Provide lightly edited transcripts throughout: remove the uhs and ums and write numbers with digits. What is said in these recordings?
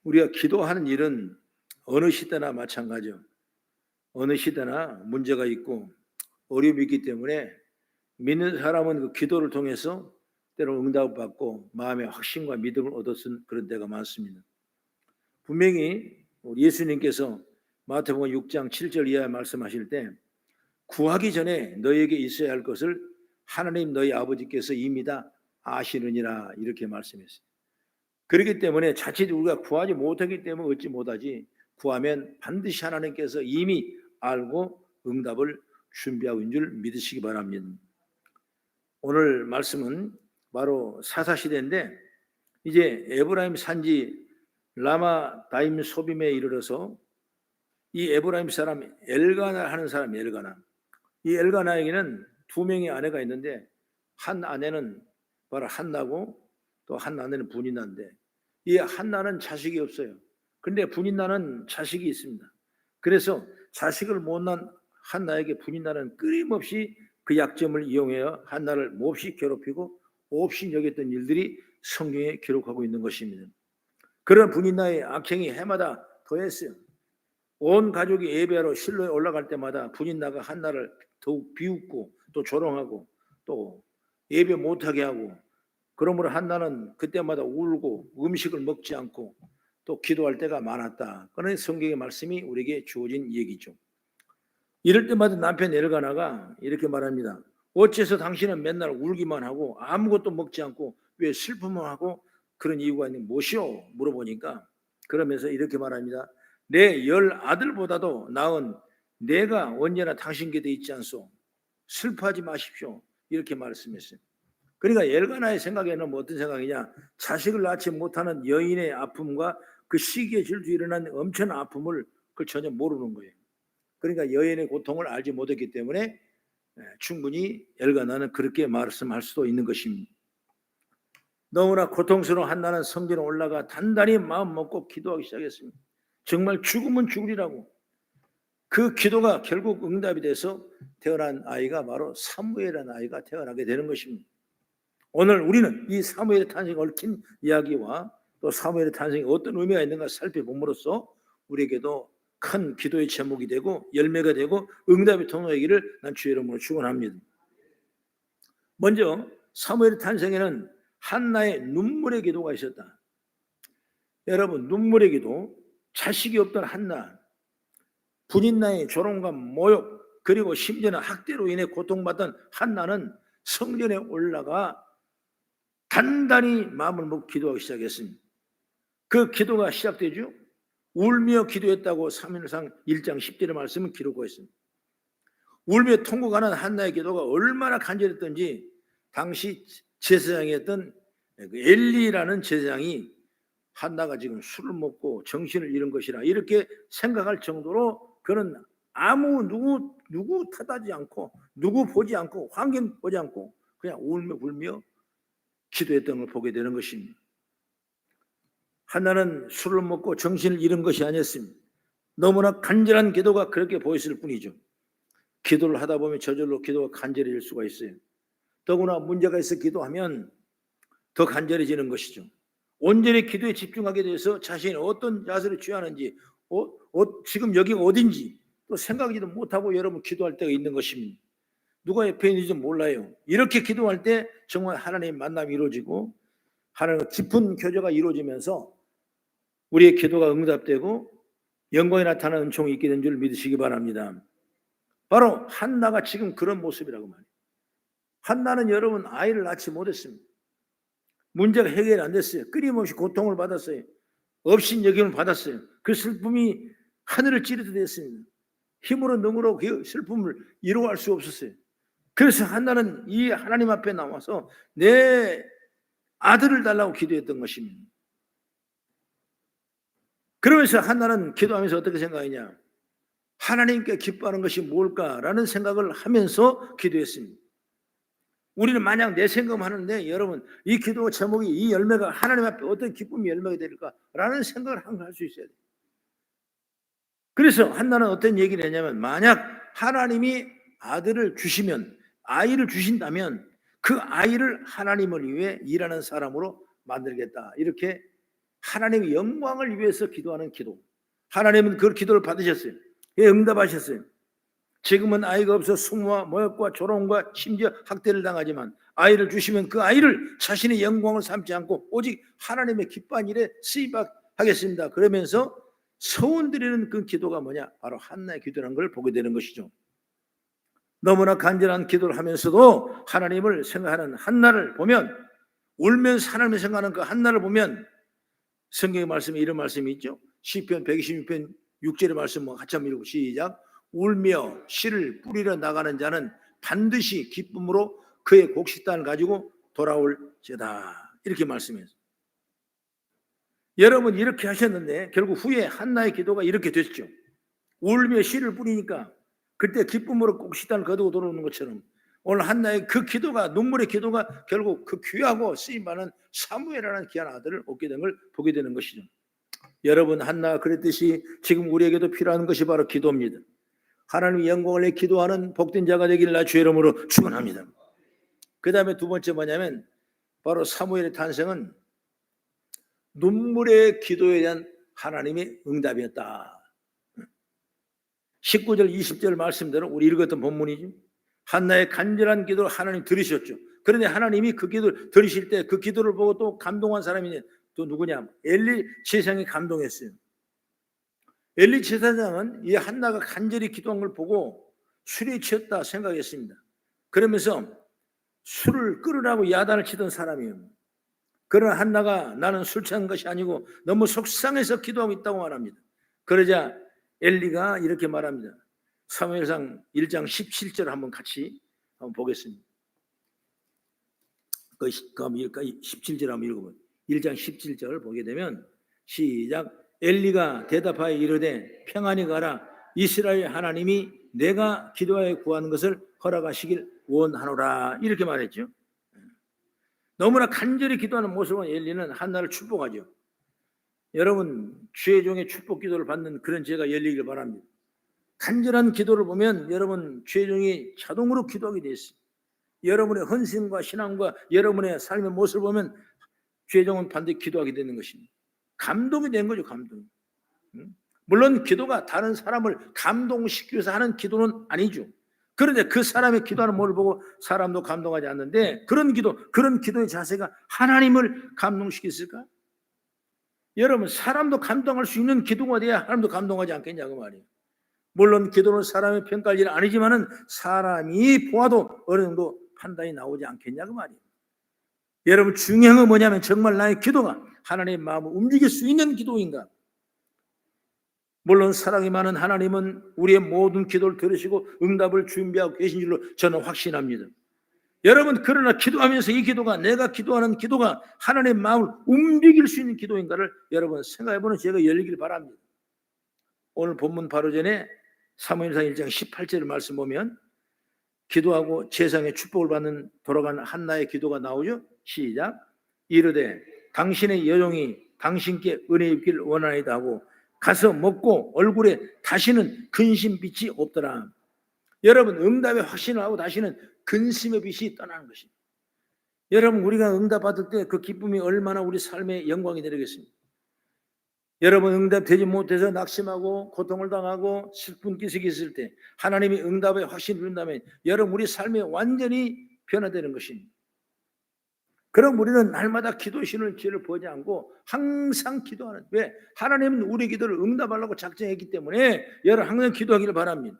우리가 기도하는 일은 어느 시대나 마찬가지요. 어느 시대나 문제가 있고 어려움이 있기 때문에 믿는 사람은 그 기도를 통해서 때로 응답을 받고 마음의 확신과 믿음을 얻었은 그런 때가 많습니다. 분명히 예수님께서 마태복음 6장 7절 이하에 말씀하실 때 구하기 전에 너에게 있어야 할 것을 하나님 너희 아버지께서 이미 다 아시느니라 이렇게 말씀했어요. 그렇기 때문에 자칫 우리가 구하지 못하기 때문에 얻지 못하지, 구하면 반드시 하나님께서 이미 알고 응답을 준비하고 있는 줄 믿으시기 바랍니다. 오늘 말씀은 바로 사사시대인데 이제 에브라임 산지 라마다임 소빔에 이르러서 이 에브라임 사람 엘가나 하는 사람, 엘가나, 이 엘가나에게는 두 명의 아내가 있는데 한 아내는 바로 한나고 또 한 아내는 분인나인데 이 한나는 자식이 없어요. 그런데 분인나는 자식이 있습니다. 그래서 자식을 못 낳은 한나에게 분인나는 끊임없이 그 약점을 이용하여 한나를 몹시 괴롭히고 몹시 여겼던 일들이 성경에 기록하고 있는 것입니다. 그런 분인나의 악행이 해마다 더했어요. 온 가족이 예배하러 실로에 올라갈 때마다 분인나가 한나를 더욱 비웃고 또 조롱하고 또 예배 못하게 하고, 그러므로 한나는 그때마다 울고 음식을 먹지 않고 또 기도할 때가 많았다. 그런 성경의 말씀이 우리에게 주어진 얘기죠. 이럴 때마다 남편 엘가나가 이렇게 말합니다. 어째서 당신은 맨날 울기만 하고 아무것도 먹지 않고 왜 슬픔만 하고 그런 이유가 있는 무엇이오? 물어보니까 그러면서 이렇게 말합니다. 내 10아들보다도 나은 내가 언제나 당신 곁에 있지 않소? 슬퍼하지 마십시오. 이렇게 말씀했어요. 그러니까 엘가나의 생각에는 뭐 어떤 생각이냐, 자식을 낳지 못하는 여인의 아픔과 그 시기에 질투 일어난 엄청난 아픔을 그걸 전혀 모르는 거예요. 그러니까 여인의 고통을 알지 못했기 때문에 충분히 엘가나는 그렇게 말씀할 수도 있는 것입니다. 너무나 고통스러운 한나는 성전에 올라가 단단히 마음 먹고 기도하기 시작했습니다. 정말 죽으면 죽으리라고. 그 기도가 결국 응답이 돼서 태어난 아이가 바로 사무엘이라는 아이가 태어나게 되는 것입니다. 오늘 우리는 이 사무엘의 탄생에 얽힌 이야기와 또 사무엘의 탄생에 어떤 의미가 있는가 살펴봄으로써 우리에게도 큰 기도의 제목이 되고 열매가 되고 응답의 통로이기를 난 주의 이름으로 축원합니다. 먼저 사무엘의 탄생에는 한나의 눈물의 기도가 있었다. 여러분, 눈물의 기도, 자식이 없던 한나, 분인나의 조롱과 모욕, 그리고 심지어는 학대로 인해 고통받던 한나는 성전에 올라가 단단히 마음을 먹고 기도하기 시작했습니다. 그 기도가 시작되죠. 울며 기도했다고 사무엘상 1장 10절의 말씀은 기록하고 있습니다. 울며 통곡하는 한나의 기도가 얼마나 간절했던지 당시 제사장이었던 엘리라는 제사장이 한나가 지금 술을 먹고 정신을 잃은 것이라 이렇게 생각할 정도로 그는 아무 누구 탓하지 않고 누구 보지 않고 환경 보지 않고 그냥 울며 불며 기도했던 걸 보게 되는 것입니다. 한나는 술을 먹고 정신을 잃은 것이 아니었습니다. 너무나 간절한 기도가 그렇게 보였을 뿐이죠. 기도를 하다 보면 저절로 기도가 간절해질 수가 있어요. 더구나 문제가 있어 기도하면 더 간절해지는 것이죠. 온전히 기도에 집중하게 돼서 자신이 어떤 자세를 취하는지 지금 여기가 어딘지 또 생각하지도 못하고 여러분 기도할 때가 있는 것입니다. 누가 옆에 있는지 몰라요. 이렇게 기도할 때 정말 하나님의 만남이 이루어지고 하나님과 깊은 교제가 이루어지면서 우리의 기도가 응답되고 영광이 나타나는 은총이 있게 된 줄 믿으시기 바랍니다. 바로 한나가 지금 그런 모습이라고 말해요. 한나는 여러분 아이를 낳지 못했습니다. 문제가 해결이 안 됐어요. 끊임없이 고통을 받았어요. 없인 여김을 받았어요. 그 슬픔이 하늘을 찌르듯 했습니다. 힘으로 능으로 그 슬픔을 이루어갈 수 없었어요. 그래서 한나는 이 하나님 앞에 나와서 내 아들을 달라고 기도했던 것입니다. 그러면서 한나는 기도하면서 어떻게 생각하냐, 하나님께 기뻐하는 것이 뭘까라는 생각을 하면서 기도했습니다. 우리는 만약 내 생각을 하는데 여러분 이 기도 제목이 이 열매가 하나님 앞에 어떤 기쁨의 열매가 될까라는 생각을 항상 할 수 있어야 돼요. 그래서 한나는 어떤 얘기를 했냐면 만약 하나님이 아들을 주시면 아이를 주신다면 그 아이를 하나님을 위해 일하는 사람으로 만들겠다 이렇게 하나님의 영광을 위해서 기도하는 기도. 하나님은 그 기도를 받으셨어요. 예, 응답하셨어요. 지금은 아이가 없어 수모와 모욕과 조롱과 심지어 학대를 당하지만 아이를 주시면 그 아이를 자신의 영광을 삼지 않고 오직 하나님의 기뻐한 일에 쓰임받겠습니다. 그러면서 소원드리는 그 기도가 뭐냐? 바로 한나의 기도라는 걸 보게 되는 것이죠. 너무나 간절한 기도를 하면서도 하나님을 생각하는 한나를 보면, 울면서 하나님을 생각하는 그 한나를 보면 성경의 말씀에 이런 말씀이 있죠. 시편 126편 6절의 말씀 같이 한번 읽고 시작. 울며 씨를 뿌리러 나가는 자는 반드시 기쁨으로 그의 곡식단을 가지고 돌아올지어다. 이렇게 말씀해요. 여러분 이렇게 하셨는데 결국 후에 한나의 기도가 이렇게 됐죠. 울며 씨를 뿌리니까 그때 기쁨으로 곡식단을 거두고 돌아오는 것처럼 오늘 한나의 그 기도가, 눈물의 기도가 결국 그 귀하고 쓰임받는 사무엘이라는 귀한 아들을 얻게 된 걸 보게 되는 것이죠. 여러분 한나가 그랬듯이 지금 우리에게도 필요한 것이 바로 기도입니다. 하나님의 영광을 위해 기도하는 복된 자가 되기를 나 주의 이름으로 축원합니다. 그 다음에 두 번째 뭐냐면 바로 사무엘의 탄생은 눈물의 기도에 대한 하나님의 응답이었다. 19절 20절 말씀대로 우리 읽었던 본문이죠. 한나의 간절한 기도를 하나님 들으셨죠. 그런데 하나님이 그 기도를 들으실 때 그 기도를 보고 또 감동한 사람이 또 누구냐? 엘리 제사장이 감동했어요. 엘리 제사장은 이 한나가 간절히 기도한 걸 보고 술에 취했다 생각했습니다. 그러면서 술을 끓으라고 야단을 치던 사람이에요. 그러나 한나가 나는 술 취한 것이 아니고 너무 속상해서 기도하고 있다고 말합니다. 그러자 엘리가 이렇게 말합니다. 사무엘상 1장 17절 한번 같이 한번 보겠습니다. 그 17절 한번 읽어보세요. 1장 17절 보게 되면 시작. 엘리가 대답하여 이르되 평안히 가라. 이스라엘 하나님이 내가 기도하여 구하는 것을 허락하시길 원하노라. 이렇게 말했죠. 너무나 간절히 기도하는 모습은 엘리는 한나를 축복하죠. 여러분 주의 종의 축복 기도를 받는 그런 제가 열리길 바랍니다. 간절한 기도를 보면 여러분 주의 종이 자동으로 기도하게 되어 있습니다. 여러분의 헌신과 신앙과 여러분의 삶의 모습을 보면 주의 종은 반드시 기도하게 되는 것입니다. 감동이 된 거죠. 감동. 물론 기도가 다른 사람을 감동시키기 위해서 하는 기도는 아니죠. 그런데 그 사람의 기도하는 모습을 보고 사람도 감동하지 않는데 그런 기도, 그런 기도의 자세가 하나님을 감동시켰을까? 여러분 사람도 감동할 수 있는 기도가 돼야 하나님도 감동하지 않겠냐고 말이에요. 물론 기도는 사람의 평가할 일은 아니지만은 사람이 보아도 어느 정도 판단이 나오지 않겠냐고 말이에요. 여러분 중요한 건 뭐냐면 정말 나의 기도가 하나님의 마음을 움직일 수 있는 기도인가? 물론 사랑이 많은 하나님은 우리의 모든 기도를 들으시고 응답을 준비하고 계신 줄로 저는 확신합니다. 여러분 그러나 기도하면서 이 기도가 내가 기도하는 기도가 하나님의 마음을 움직일 수 있는 기도인가를 여러분 생각해보는 제가 열리길 바랍니다. 오늘 본문 바로 전에 사무엘상 1장 18절 말씀 보면 기도하고 제사장의 축복을 받는 돌아간 한나의 기도가 나오죠. 시작. 이르되 당신의 여종이 당신께 은혜 입기를 원하나이다 하고 가서 먹고 얼굴에 다시는 근심빛이 없더라. 여러분 응답에 확신을 하고 다시는 근심의 빛이 떠나는 것입니다. 여러분 우리가 응답 받을 때 그 기쁨이 얼마나 우리 삶의 영광이 되겠습니까? 여러분 응답되지 못해서 낙심하고 고통을 당하고 슬픈 기색이 있을 때 하나님이 응답에 확신을 준다면 여러분 우리 삶이 완전히 변화되는 것입니다. 그럼 우리는 날마다 기도신을 죄를 보지 않고 항상 기도하는, 왜? 하나님은 우리 기도를 응답하려고 작정했기 때문에 여러분 항상 기도하기를 바랍니다.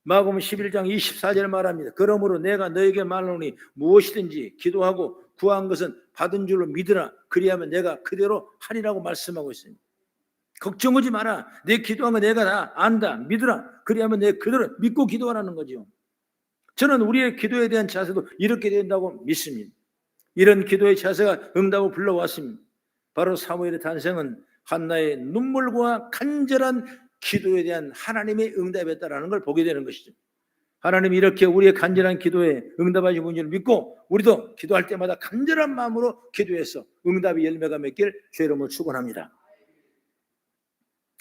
마가복음 11장 24절에 말합니다. 그러므로 내가 너에게 말하노니 무엇이든지 기도하고 구한 것은 받은 줄로 믿으라. 그리하면 내가 그대로 하리라고 말씀하고 있습니다. 걱정하지 마라. 내 기도한 거 내가 다 안다. 믿으라. 그리하면 내가 그대로 믿고 기도하라는 거죠. 저는 우리의 기도에 대한 자세도 이렇게 된다고 믿습니다. 이런 기도의 자세가 응답을 불러왔습니다. 바로 사무엘의 탄생은 한나의 눈물과 간절한 기도에 대한 하나님의 응답이었다라는 걸 보게 되는 것이죠. 하나님이 이렇게 우리의 간절한 기도에 응답하신 분을 믿고 우리도 기도할 때마다 간절한 마음으로 기도해서 응답의 열매가 맺길 주의 이름으로 축원합니다.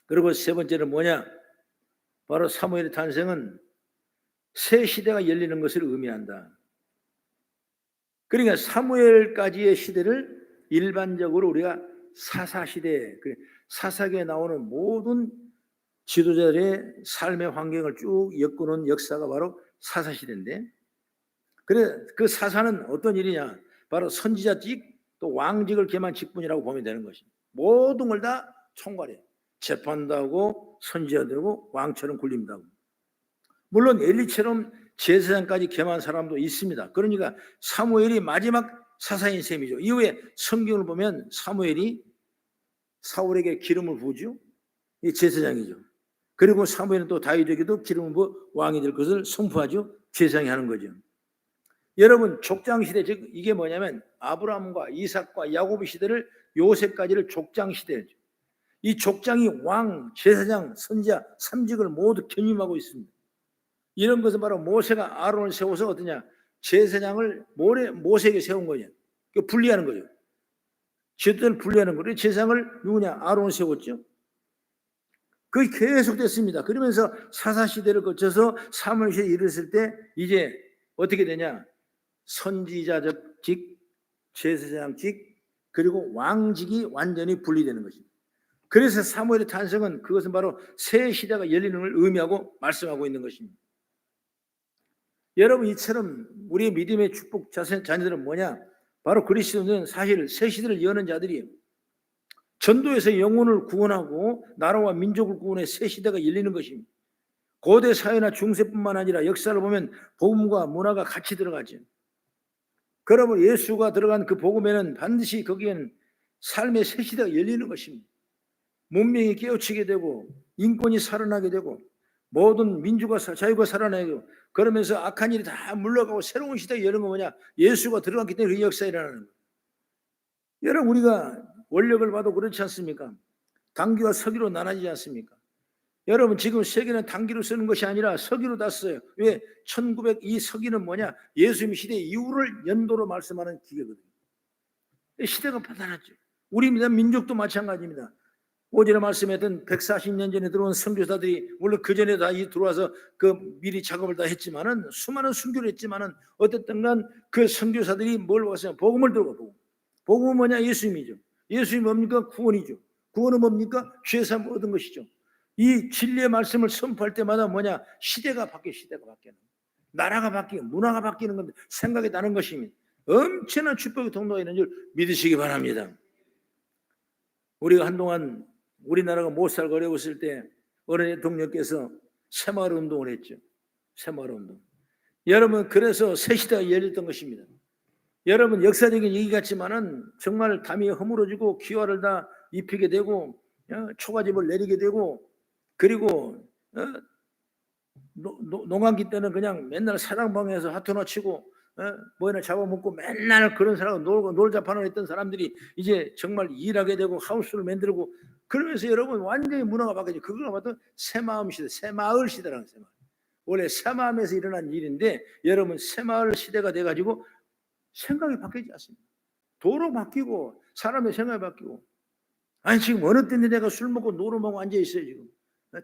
그리고 세 번째는 뭐냐? 바로 사무엘의 탄생은 새 시대가 열리는 것을 의미한다. 그러니까 사무엘까지의 시대를 일반적으로 우리가 사사시대, 사사기에 나오는 모든 지도자들의 삶의 환경을 쭉 엮어놓은 역사가 바로 사사시대인데, 그래 그 사사는 어떤 일이냐? 바로 선지자직 또 왕직을 겸한 직분이라고 보면 되는 것입니다. 모든 걸 다 총괄해요. 재판도 하고 선지자도 하고 왕처럼 군림도 하고. 물론 엘리처럼 제사장까지 겸한 사람도 있습니다. 그러니까 사무엘이 마지막 사사인 셈이죠. 이후에 성경을 보면 사무엘이 사울에게 기름을 부으죠. 이 제사장이죠. 그리고 사무엘은 또 다윗에게도 기름을 부어 왕이 될 것을 선포하죠. 제사장이 하는 거죠. 여러분, 족장시대, 즉 이게 뭐냐면 아브라함과 이삭과 야곱의 시대를 요셉까지를 족장시대죠. 이 족장이 왕, 제사장, 선지자, 삼직을 모두 겸임하고 있습니다. 이런 것은 바로 모세가 아론을 세워서 어떠냐? 제사장을 모세에게 세운 거냐? 분리하는 거죠. 제사장을 분리하는 거예요. 제사장을 누구냐? 아론을 세웠죠. 그게 계속됐습니다. 그러면서 사사시대를 거쳐서 사무엘시대에 이르렀을 때 이제 어떻게 되냐? 선지자적 직, 제사장직, 그리고 왕직이 완전히 분리되는 것입니다. 그래서 사무엘의 탄생은 그것은 바로 새 시대가 열리는 걸 의미하고 말씀하고 있는 것입니다. 여러분, 이처럼 우리의 믿음의 축복 자녀들은 뭐냐? 바로 그리스도는 사실 새 시대를 여는 자들이에요. 전도에서 영혼을 구원하고 나라와 민족을 구원해 새 시대가 열리는 것입니다. 고대 사회나 중세뿐만 아니라 역사를 보면 복음과 문화가 같이 들어가죠. 그러면 예수가 들어간 그 복음에는 반드시 거기에는 삶의 새 시대가 열리는 것입니다. 문명이 깨우치게 되고 인권이 살아나게 되고 모든 민주가 자유가 살아나게 되고 그러면서 악한 일이 다 물러가고 새로운 시대가 여는 거 뭐냐? 예수가 들어갔기 때문에 그 역사가 일어나는 거예요. 여러분, 우리가 원력을 봐도 그렇지 않습니까? 당기와 서기로 나눠지지 않습니까? 여러분, 지금 세계는 당기로 쓰는 것이 아니라 서기로 다 써요. 왜? 1902 서기는 뭐냐? 예수님 시대 이후를 연도로 말씀하는 기계거든요. 시대가 파탄났죠. 우리 민족도 마찬가지입니다. 오전에 말씀했던 140년 전에 들어온 선교사들이 물론 그 전에 다 들어와서 그 미리 작업을 다 했지만은 수많은 순교를 했지만은 어쨌든 간 그 선교사들이 뭘 왔어요? 복음을 들고 복음. 복음은 뭐냐? 예수님이죠. 예수님이 뭡니까? 구원이죠. 구원은 뭡니까? 죄사함을 얻은 것이죠. 이 진리의 말씀을 선포할 때마다 뭐냐? 시대가 바뀌어, 시대가 바뀌는, 나라가 바뀌고 문화가 바뀌는 건데 생각이 나는 것입니다. 엄청난 축복의 통로가 있는 줄 믿으시기 바랍니다. 우리가 한동안 우리나라가 못 살고 어려웠을 때 어느 대통령께서 새마을 운동을 했죠. 새마을 운동. 여러분, 그래서 새 시대가 열렸던 것입니다. 여러분, 역사적인 얘기 같지만은 정말 담이 허물어지고 기와를 다 입히게 되고 초가집을 내리게 되고 그리고 농한기 때는 그냥 맨날 사랑방에서 하토나 치고 뭐나 잡아먹고 맨날 그런 사람 놀자판을 했던 사람들이 이제 정말 일하게 되고 하우스를 만들고 그러면서 여러분 완전히 문화가 바뀌죠. 그걸 봐도 새마을 시대, 새마을 시대라는 새마을. 원래 새마을에서 일어난 일인데 여러분 새마을 시대가 돼가지고 생각이 바뀌지 않습니다. 도로 바뀌고 사람의 생각이 바뀌고 아니 지금 어느 때인데 내가 술 먹고 노름하고 앉아 있어요 지금.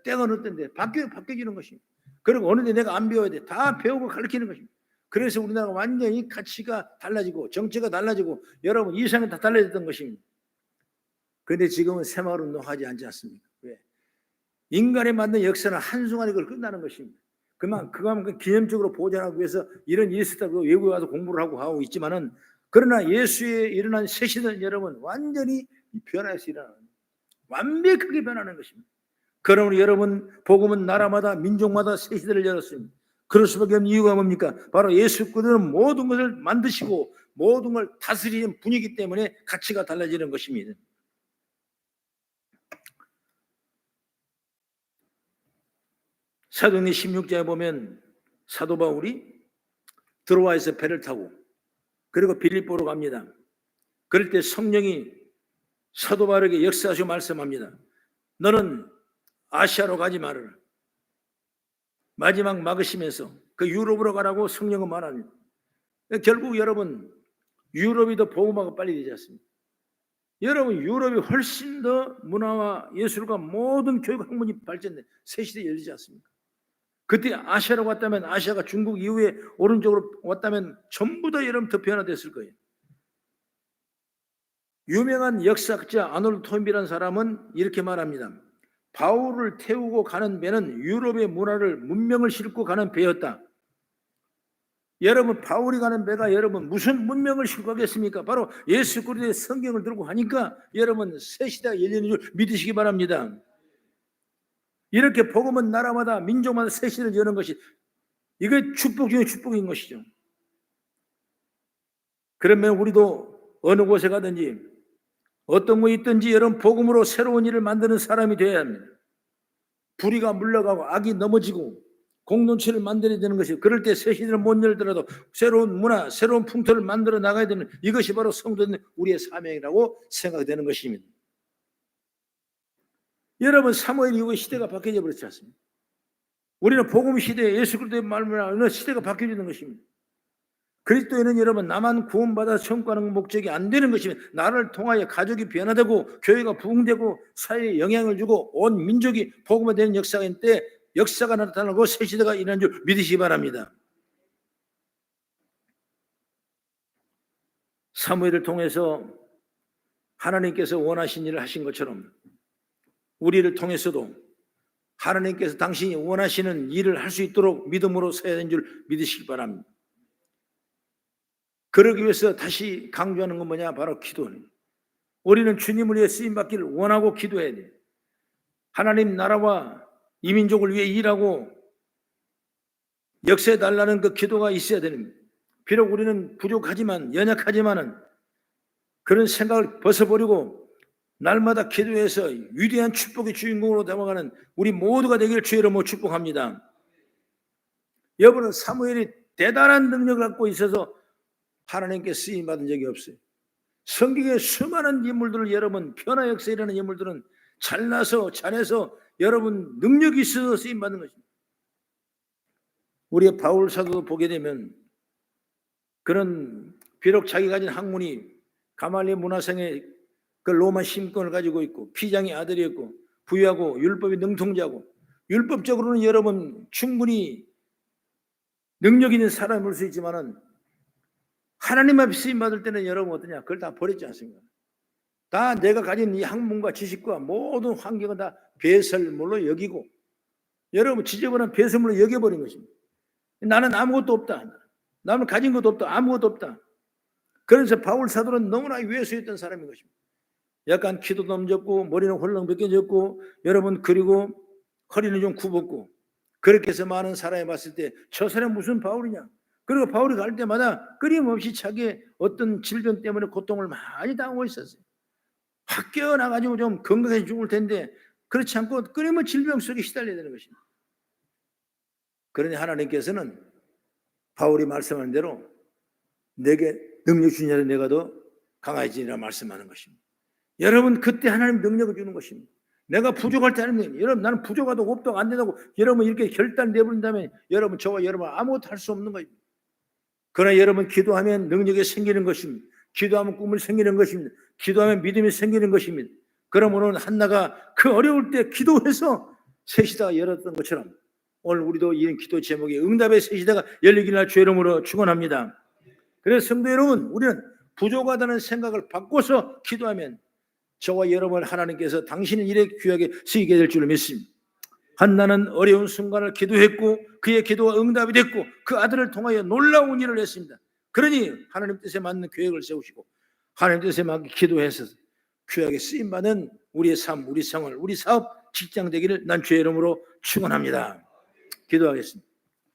때가 어느 때인데 바뀌어지는 것입니다. 그리고 어느 때 내가 안 배워야 돼. 다 배우고 가르치는 것입니다. 그래서 우리나라가 완전히 가치가 달라지고 정치가 달라지고 여러분 이상은 다 달라졌던 것입니다. 그런데 지금은 새마을 운동하지 않지 않습니까? 왜? 인간에 맞는 역사는 한순간에 그걸 끝나는 것입니다. 그만큼 기념적으로 보존하기 위해서 이런 일이 있었다고 외국에 와서 공부를 하고 있지만은 그러나 예수의 일어난 새 시대는 여러분 완전히 변화해서 일어나는 완벽하게 변하는 것입니다. 그러므로 여러분 복음은 나라마다 민족마다 새 시대를 열었습니다. 그럴 수밖에 없는 이유가 뭡니까? 바로 예수 그리스도는 모든 것을 만드시고 모든 걸 다스리는 분이기 때문에 가치가 달라지는 것입니다. 사도행전 16장에 보면 사도 바울이 드로아에서 배를 타고 그리고 빌립보로 갑니다. 그럴 때 성령이 사도 바울에게 역사하시고 말씀합니다. 너는 아시아로 가지 말아라. 마지막 막으시면서 그 유럽으로 가라고 성령은 말합니다. 결국 여러분 유럽이 더 복음화가 빨리 되지 않습니까? 여러분 유럽이 훨씬 더 문화와 예술과 모든 교육 학문이 발전돼 새 시대에 열리지 않습니까? 그때 아시아로 갔다면 아시아가 중국 이후에 오른쪽으로 왔다면 전부 다 여러분 더 변화됐을 거예요. 유명한 역사학자 아놀드 톰비라는 사람은 이렇게 말합니다. 바울을 태우고 가는 배는 유럽의 문명을 싣고 가는 배였다. 여러분, 바울이 가는 배가 여러분 무슨 문명을 싣고 가겠습니까? 바로 예수 그리스도의 성경을 들고 하니까 여러분 새 시대가 열리는 줄 믿으시기 바랍니다. 이렇게 복음은 나라마다 민족마다 새 시대를 여는 것이, 이게 축복 중에 축복인 것이죠. 그러면 우리도 어느 곳에 가든지 어떤 거 있든지 여러분 복음으로 새로운 일을 만드는 사람이 되어야 합니다. 불의가 물러가고 악이 넘어지고 공동체를 만들어야 되는 것이고, 그럴 때 새 시대를 못 열더라도 새로운 문화, 새로운 풍토를 만들어 나가야 되는, 이것이 바로 성도된 우리의 사명이라고 생각되는 것입니다. 여러분, 사무엘 이후에 시대가 바뀌어 버렸지 않습니까? 우리는 복음 시대에 예수 그리스도의 말로 시대가 바뀌어지는 것입니다. 그리스도인은 여러분 나만 구원받아 천국하는 목적이 안 되는 것이면, 나를 통하여 가족이 변화되고 교회가 부흥되고 사회에 영향을 주고 온 민족이 복음화되는 역사가 있는 때 역사가 나타나고 새 시대가 일어난 줄 믿으시기 바랍니다. 사무엘을 통해서 하나님께서 원하신 일을 하신 것처럼 우리를 통해서도 하나님께서 당신이 원하시는 일을 할 수 있도록 믿음으로 서야 되는 줄 믿으시기 바랍니다. 그러기 위해서 다시 강조하는 건 뭐냐? 바로 기도는. 우리는 주님을 위해 쓰임받기를 원하고 기도해야 돼요. 하나님 나라와 이민족을 위해 일하고 역사해 달라는 그 기도가 있어야 됩니다. 비록 우리는 부족하지만, 연약하지만은 그런 생각을 벗어버리고 날마다 기도해서 위대한 축복의 주인공으로 담아가는 우리 모두가 되기를 주의 이름으로 축복합니다. 여러분은 사무엘이 대단한 능력을 갖고 있어서 하나님께 쓰임받은 적이 없어요. 성경의 수많은 인물들을, 여러분 변화 역사에 일어나는 인물들은 잘나서 잘해서 여러분 능력이 있어서 쓰임받는 것입니다. 우리의 바울 사도도 보게 되면 그는 비록 자기 가진 학문이 가말리엘 문화생의 그 로마 신권을 가지고 있고 피장의 아들이었고 부유하고 율법의 능통자고 율법적으로는 여러분 충분히 능력 있는 사람일 수 있지만은 하나님 앞에 쓰임 받을 때는 여러분 어떠냐? 그걸 다 버렸지 않습니까? 다 내가 가진 이 학문과 지식과 모든 환경은 다 배설물로 여기고 여러분 지저분한 배설물로 여겨버린 것입니다. 나는 아무것도 없다. 나는 가진 것도 없다. 아무것도 없다. 그래서 바울 사도는 너무나 외소했던 사람인 것입니다. 약간 키도 넘졌고 머리는 홀렁 벗겨졌고 여러분 그리고 허리는 좀 굽었고, 그렇게 해서 많은 사람이 봤을 때 저 사람 무슨 바울이냐? 그리고 바울이 갈 때마다 끊임없이 자기의 어떤 질병 때문에 고통을 많이 당하고 있었어요. 확 깨어나가지고 좀 건강해서 죽을 텐데 그렇지 않고 끊임없이 질병 속에 시달려야 되는 것입니다. 그러니 하나님께서는 바울이 말씀하는 대로 내게 능력 주신 자는 내가 더 강해지리라 말씀하는 것입니다. 여러분 그때 하나님 능력을 주는 것입니다. 내가 부족할 때 하나님, 여러분 나는 부족하다 없다고 안 된다고 여러분 이렇게 결단 내버린다면 여러분 저와 여러분 아무것도 할 수 없는 것입니다. 그러나 여러분 기도하면 능력이 생기는 것입니다. 기도하면 꿈을 생기는 것입니다. 기도하면 믿음이 생기는 것입니다. 그럼 오늘 한나가 그 어려울 때 기도해서 새 시대가 열었던 것처럼 오늘 우리도 이런 기도 제목이 응답의 새 시대가 열리기를 날 주의 이름으로 축원합니다. 그래서 성도 여러분, 우리는 부족하다는 생각을 바꿔서 기도하면 저와 여러분을 하나님께서 당신의 일에 귀하게 쓰이게 될 줄 믿습니다. 한나는 어려운 순간을 기도했고 그의 기도가 응답이 됐고 그 아들을 통하여 놀라운 일을 했습니다. 그러니 하나님 뜻에 맞는 계획을 세우시고 하나님 뜻에 맞게 기도해서 귀하게 쓰임받는 우리의 삶, 우리 생활, 우리 사업, 직장 되기를 난 주의 이름으로 축원합니다. 기도하겠습니다.